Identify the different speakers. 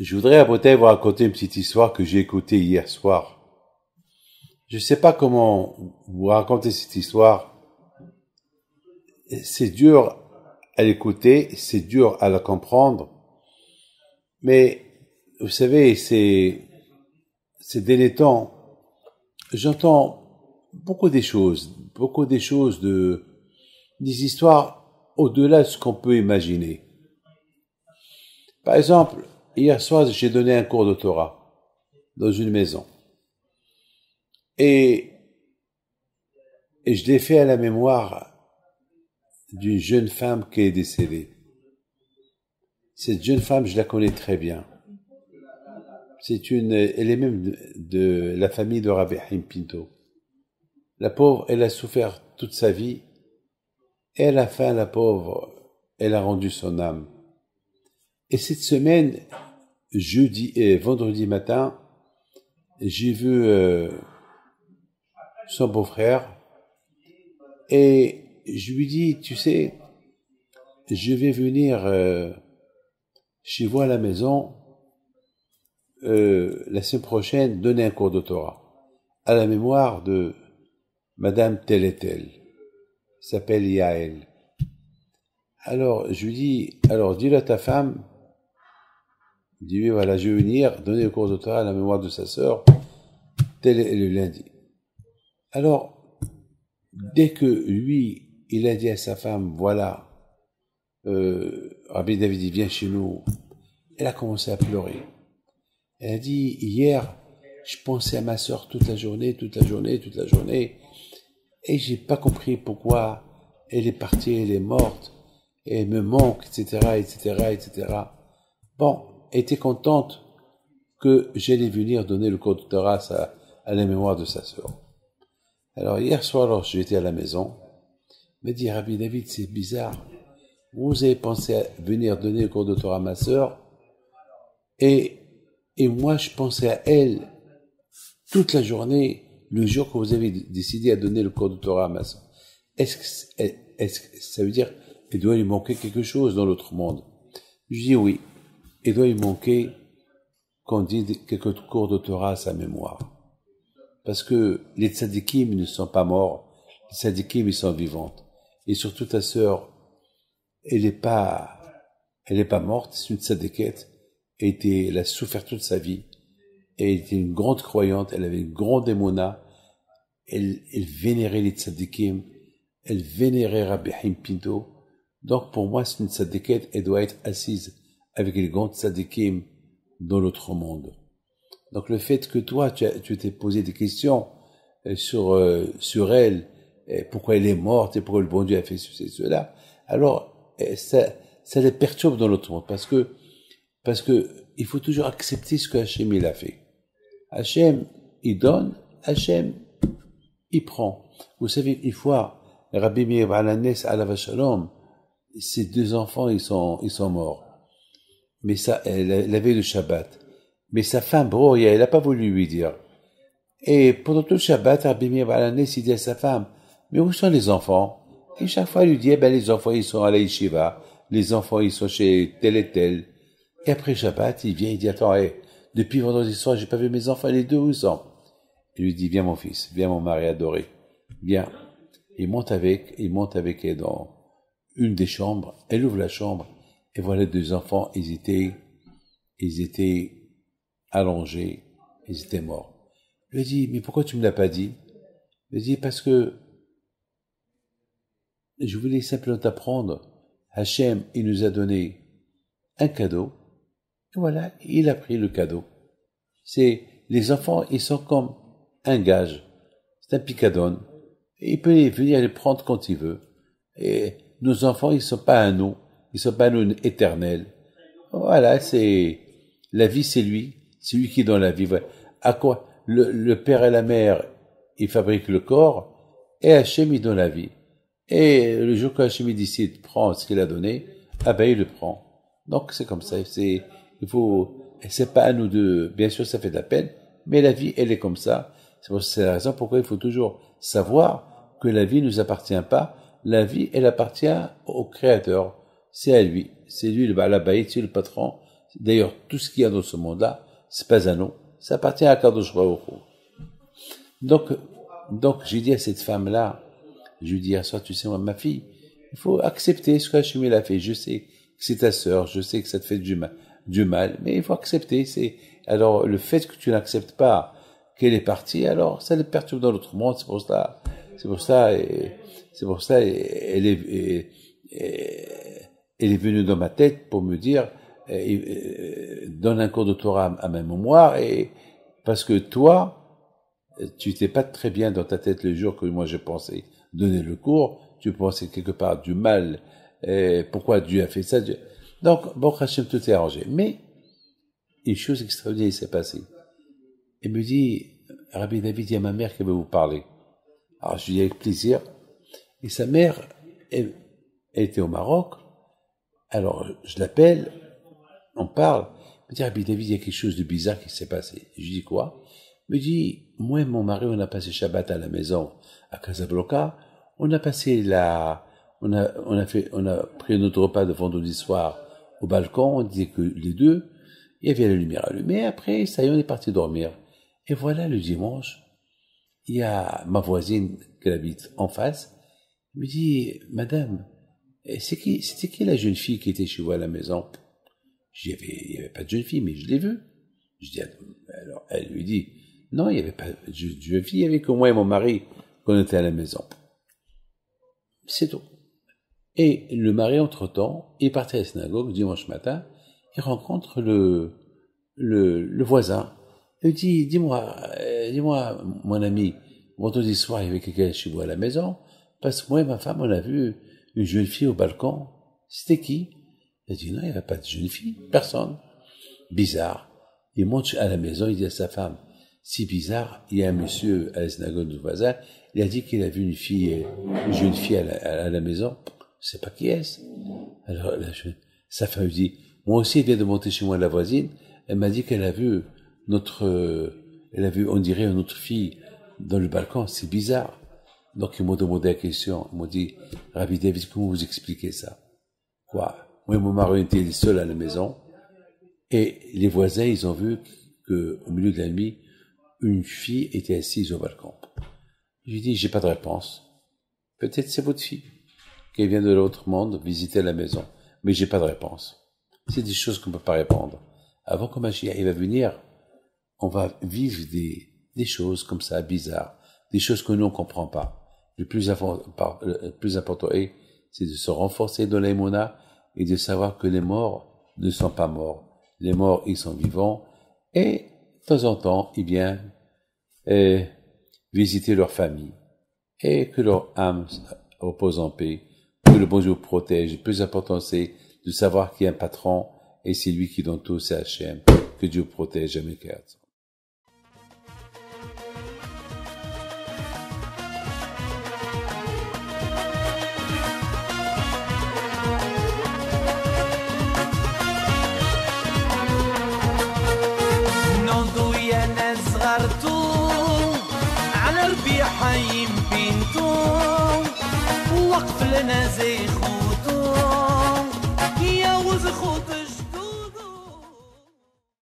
Speaker 1: Je voudrais à Bretagne vous raconter une petite histoire que j'ai écoutée hier soir. Je ne sais pas comment vous raconter cette histoire. C'est dur à l'écouter, c'est dur à la comprendre. Mais, vous savez, ces derniers temps, j'entends beaucoup des choses des histoires au-delà de ce qu'on peut imaginer. Par exemple, hier soir, j'ai donné un cours de Torah dans une maison. Et je l'ai fait à la mémoire d'une jeune femme qui est décédée. Cette jeune femme, je la connais très bien. Elle est même de la famille de Rabbi Haim Pinto. La pauvre, elle a souffert toute sa vie. Et à la fin, la pauvre, elle a rendu son âme. Et cette semaine, jeudi et vendredi matin, j'ai vu son beau-frère et je lui dis, tu sais, je vais venir chez vous à la maison la semaine prochaine donner un cours de Torah à la mémoire de Madame telle et telle, s'appelle Yael. Alors je lui dis, alors dis-le à ta femme. Il dit, oui, voilà, je vais venir donner le cours de Torah à la mémoire de sa sœur, tel est le lundi. Alors, dès que lui, il a dit à sa femme, voilà, Rabbi David, il vient chez nous, elle a commencé à pleurer. Elle a dit, hier, je pensais à ma sœur toute la journée, et j'ai pas compris pourquoi elle est partie, elle est morte, et elle me manque, etc. Bon, elle était contente que j'allais venir donner le cours de Torah à la mémoire de sa sœur. Alors hier soir, alors j'étais à la maison, elle m'a dit, Rabbi David, c'est bizarre, vous avez pensé à venir donner le cours de Torah à ma sœur, et moi je pensais à elle toute la journée, le jour que vous avez décidé à donner le cours de Torah à ma sœur. Est-ce que ça veut dire qu'il doit lui manquer quelque chose dans l'autre monde? Je dis oui. Il doit lui manquer qu'on dise quelques cours de Torah à sa mémoire. Parce que les tzadikim ne sont pas morts, les tzadikim ils sont vivantes. Et surtout ta sœur, elle est pas morte, c'est une tzadikette, elle a souffert toute sa vie, elle était une grande croyante, elle avait une grande émouna, elle vénérait les tzadikim, elle vénérait Rabbi Haim Pinto. Donc pour moi c'est une tzadikette, elle doit être assise avec les grands tzadikim dans l'autre monde. Donc le fait que toi, tu t'es posé des questions sur elle, pourquoi elle est morte et pourquoi le bon Dieu a fait ceci et cela, alors ça les perturbe dans l'autre monde, parce que il faut toujours accepter ce que Hachem il a fait. Hachem, il donne, Hachem, il prend. Vous savez, une fois, Rabbi Meir Baal HaNes alav shalom, ses deux enfants, ils sont morts. Mais ça, elle avait le Shabbat. Mais sa femme, Broria, elle n'a pas voulu lui dire. Et pendant tout le Shabbat, Rabbi Meir Baal HaNes, il dit à sa femme, mais où sont les enfants? Et chaque fois, il lui dit, les enfants, ils sont à la yeshiva. Les enfants, ils sont chez tel et tel. Et après Shabbat, il vient, il dit, attends, depuis vendredi soir, j'ai pas vu mes enfants, les deux, où ils sont? Il lui dit, viens mon fils, viens mon mari adoré, viens. Il monte avec elle dans une des chambres, elle ouvre la chambre, et voilà deux enfants, ils étaient allongés, ils étaient morts. Je lui dis, mais pourquoi tu me l'as pas dit? Je lui dis, parce que je voulais simplement t'apprendre, Hachem, il nous a donné un cadeau, et voilà, il a pris le cadeau. Les enfants, ils sont comme un gage, c'est un picadone, et il peut venir les prendre quand il veut. Et nos enfants, ils sont pas à nous éternels. Voilà, la vie, c'est lui qui donne la vie. À quoi? Le père et la mère, ils fabriquent le corps, et Hachem, il donne la vie. Et le jour qu'Hachem décide, prend ce qu'il a donné, ah ben il le prend. Donc c'est comme ça. C'est pas à nous de, bien sûr ça fait de la peine, mais la vie elle est comme ça. C'est la raison pourquoi il faut toujours savoir que la vie ne nous appartient pas. La vie elle appartient au Créateur. C'est à lui. C'est lui le Baal Habayit, c'est le patron. D'ailleurs tout ce qu'il y a dans ce monde-là, c'est pas à nous. Ça appartient à Kadosh Baruch Hu. Donc j'ai dit à cette femme-là, je lui dis à soir, tu sais, moi, ma fille, il faut accepter ce qu'Hachem a fait. Je sais que c'est ta sœur, je sais que ça te fait du mal, mais il faut accepter. Alors, le fait que tu n'acceptes pas qu'elle est partie, alors, ça le perturbe dans l'autre monde. C'est pour ça, elle est venue dans ma tête pour me dire, donne un cours de Torah à ma mémoire, et parce que toi, tu n'étais pas très bien dans ta tête le jour que moi j'ai pensé donner le cours, tu pensais quelque part du mal, pourquoi Dieu a fait ça. Donc, bon, Hachem, tout est arrangé. Mais, une chose extraordinaire s'est passée. Il me dit, Rabbi David, il y a ma mère qui veut vous parler. Alors, je lui dis avec plaisir. Et sa mère, elle était au Maroc. Alors, je l'appelle, on parle. Il me dit, Rabbi David, il y a quelque chose de bizarre qui s'est passé. Je lui dis quoi? Il me dit, moi et mon mari, on a passé Shabbat à la maison à Casablanca. On a passé on a pris notre repas de vendredi soir au balcon. On disait que les deux, il y avait la lumière allumée. Après, ça y est, on est parti dormir. Et voilà, le dimanche, il y a ma voisine qui habite en face. Elle me dit, madame, c'était qui la jeune fille qui était chez vous à la maison? Il y avait pas de jeune fille, mais je l'ai vue. Je dis, alors, elle lui dit, non, il n'y avait pas de jeune fille, il y avait que moi et mon mari qu'on était à la maison. C'est tout. Et le mari, entre-temps, il partait à la synagogue dimanche matin, il rencontre le voisin. Il dit, dis-moi, mon ami, vendredi soir, il y avait quelqu'un chez vous à la maison, parce que moi et ma femme, on a vu une jeune fille au balcon. C'était qui? Il dit, non, il n'y avait pas de jeune fille, personne. Bizarre. Il monte à la maison, il dit à sa femme, si bizarre, il y a un monsieur à la synagogue du voisin, il a dit qu'il a vu une jeune fille à la maison, je sais pas qui est-ce. Alors, sa femme lui dit, moi aussi, elle vient de monter chez moi la voisine, elle m'a dit qu'elle a vu on dirait une autre fille dans le balcon, c'est bizarre. Donc, ils m'ont demandé la question, ils m'ont dit, Rabbi David, comment vous expliquez ça? Quoi? Moi et mon mari étaient seuls à la maison, et les voisins, ils ont vu qu'au milieu de la nuit, une fille était assise au balcon. Je lui ai dit, j'ai pas de réponse. Peut-être c'est votre fille, qui vient de l'autre monde visiter la maison. Mais j'ai pas de réponse. C'est des choses qu'on peut pas répondre. Avant que Mashiach va venir, on va vivre des choses comme ça, bizarres. Des choses que nous, on comprend pas. Le plus important c'est de se renforcer dans l'aïmona et de savoir que les morts ne sont pas morts. Les morts, ils sont vivants. Et, de temps en temps, ils viennent visiter leur famille. Et que leur âme repose en paix. Que le bon Dieu protège. Le plus important, c'est de savoir qu'il y a un patron et c'est lui qui donne tout, c'est Hachem. Que Dieu protège jamais quatre.
Speaker 2: على ربيع حيم بنتو وقف لنا زي خو